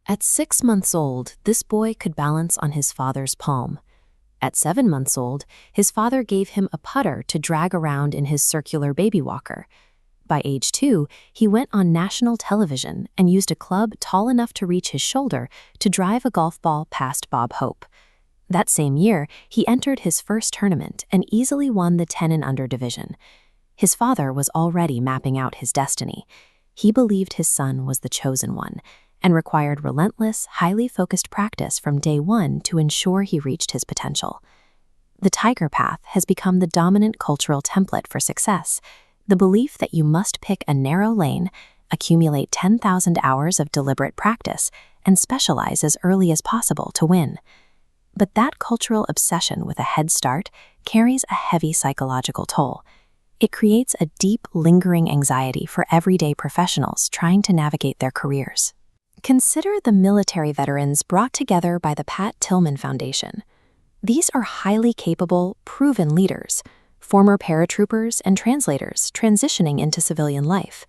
At 6 months old, this boy could balance on his father's palm. At 7 months old, his father gave him a putter to drag around in his circular baby walker. By age 2, he went on national television and used a club tall enough to reach his shoulder to drive a golf ball past Bob Hope. That same year, he entered his first tournament and easily won the 10 and under division. His father was already mapping out his destiny. He believed his son was the chosen one and required relentless, highly focused practice from day one to ensure he reached his potential. The tiger path has become the dominant cultural template for success, the belief that you must pick a narrow lane, accumulate 10,000 hours of deliberate practice, and specialize as early as possible to win. But that cultural obsession with a head start carries a heavy psychological toll. It creates a deep, lingering anxiety for everyday professionals trying to navigate their careers. Consider the military veterans brought together by the Pat Tillman Foundation. These are highly capable, proven leaders, former paratroopers and translators transitioning into civilian life.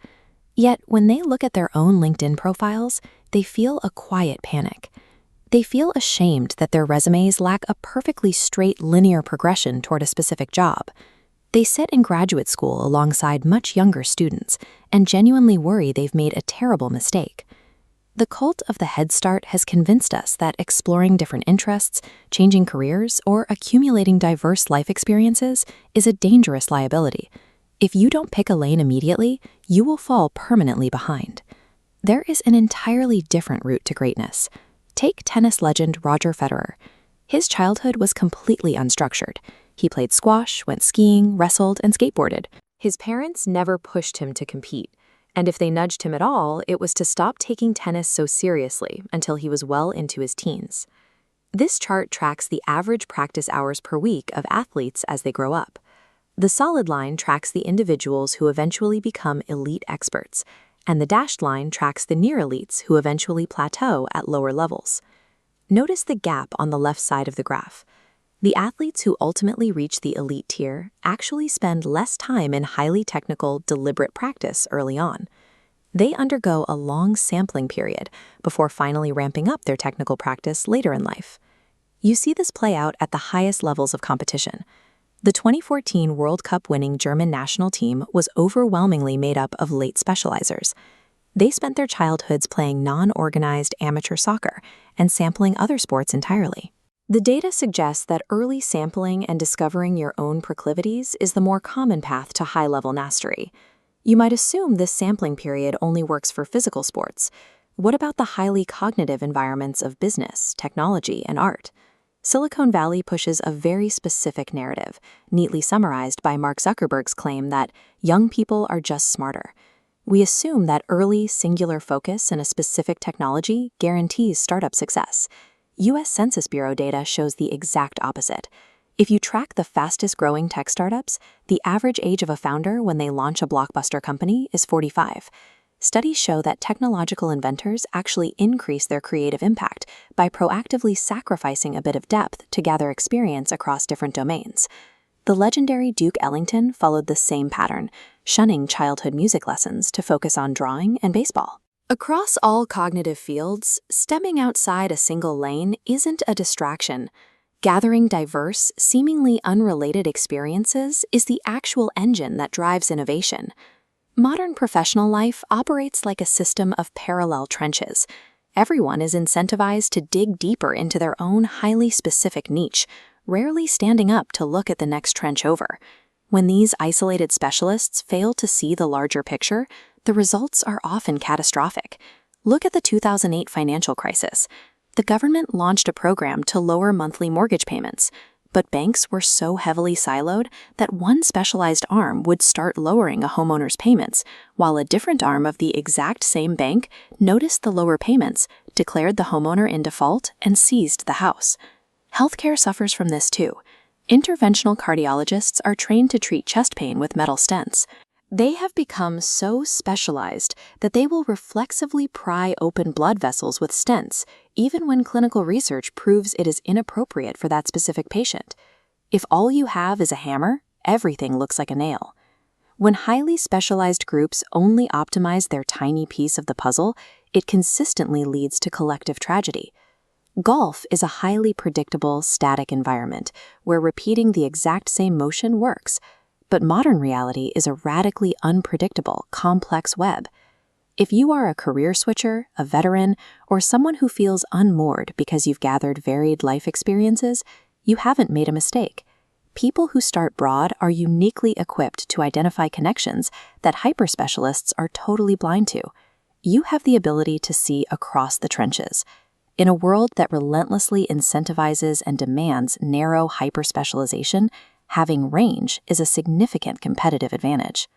Yet, when they look at their own LinkedIn profiles, they feel a quiet panic. They feel ashamed that their resumes lack a perfectly straight linear progression toward a specific job. They sit in graduate school alongside much younger students and genuinely worry they've made a terrible mistake. The cult of the Head Start has convinced us that exploring different interests, changing careers, or accumulating diverse life experiences is a dangerous liability. If you don't pick a lane immediately, you will fall permanently behind. There is an entirely different route to greatness. Take tennis legend Roger Federer. His childhood was completely unstructured. He played squash, went skiing, wrestled, and skateboarded. His parents never pushed him to compete. And if they nudged him at all, it was to stop taking tennis so seriously until he was well into his teens. This chart tracks the average practice hours per week of athletes as they grow up. The solid line tracks the individuals who eventually become elite experts, and the dashed line tracks the near elites who eventually plateau at lower levels. Notice the gap on the left side of the graph. The athletes who ultimately reach the elite tier actually spend less time in highly technical, deliberate practice early on. They undergo a long sampling period before finally ramping up their technical practice later in life. You see this play out at the highest levels of competition. The 2014 World Cup winning German national team was overwhelmingly made up of late specializers. They spent their childhoods playing non-organized amateur soccer and sampling other sports entirely. The data suggests that early sampling and discovering your own proclivities is the more common path to high-level mastery. You might assume this sampling period only works for physical sports. What about the highly cognitive environments of business, technology, and art? Silicon Valley pushes a very specific narrative, neatly summarized by Mark Zuckerberg's claim that young people are just smarter. We assume that early, singular focus in a specific technology guarantees startup success. U.S. Census Bureau data shows the exact opposite. If you track the fastest-growing tech startups, the average age of a founder when they launch a blockbuster company is 45. Studies show that technological inventors actually increase their creative impact by proactively sacrificing a bit of depth to gather experience across different domains. The legendary Duke Ellington followed the same pattern, shunning childhood music lessons to focus on drawing and baseball. Across all cognitive fields, stepping outside a single lane isn't a distraction. Gathering diverse, seemingly unrelated experiences is the actual engine that drives innovation. Modern professional life operates like a system of parallel trenches. Everyone is incentivized to dig deeper into their own highly specific niche, rarely standing up to look at the next trench over. When these isolated specialists fail to see the larger picture, the results are often catastrophic. Look at the 2008 financial crisis. The government launched a program to lower monthly mortgage payments, but banks were so heavily siloed that one specialized arm would start lowering a homeowner's payments, while a different arm of the exact same bank noticed the lower payments, declared the homeowner in default, and seized the house. Healthcare suffers from this too. Interventional cardiologists are trained to treat chest pain with metal stents. They have become so specialized that they will reflexively pry open blood vessels with stents, even when clinical research proves it is inappropriate for that specific patient. If all you have is a hammer, everything looks like a nail. When highly specialized groups only optimize their tiny piece of the puzzle, it consistently leads to collective tragedy. Golf is a highly predictable, static environment where repeating the exact same motion works, but modern reality is a radically unpredictable, complex web. If you are a career switcher, a veteran, or someone who feels unmoored because you've gathered varied life experiences, you haven't made a mistake. People who start broad are uniquely equipped to identify connections that hyperspecialists are totally blind to. You have the ability to see across the trenches. In a world that relentlessly incentivizes and demands narrow hyperspecialization, having range is a significant competitive advantage.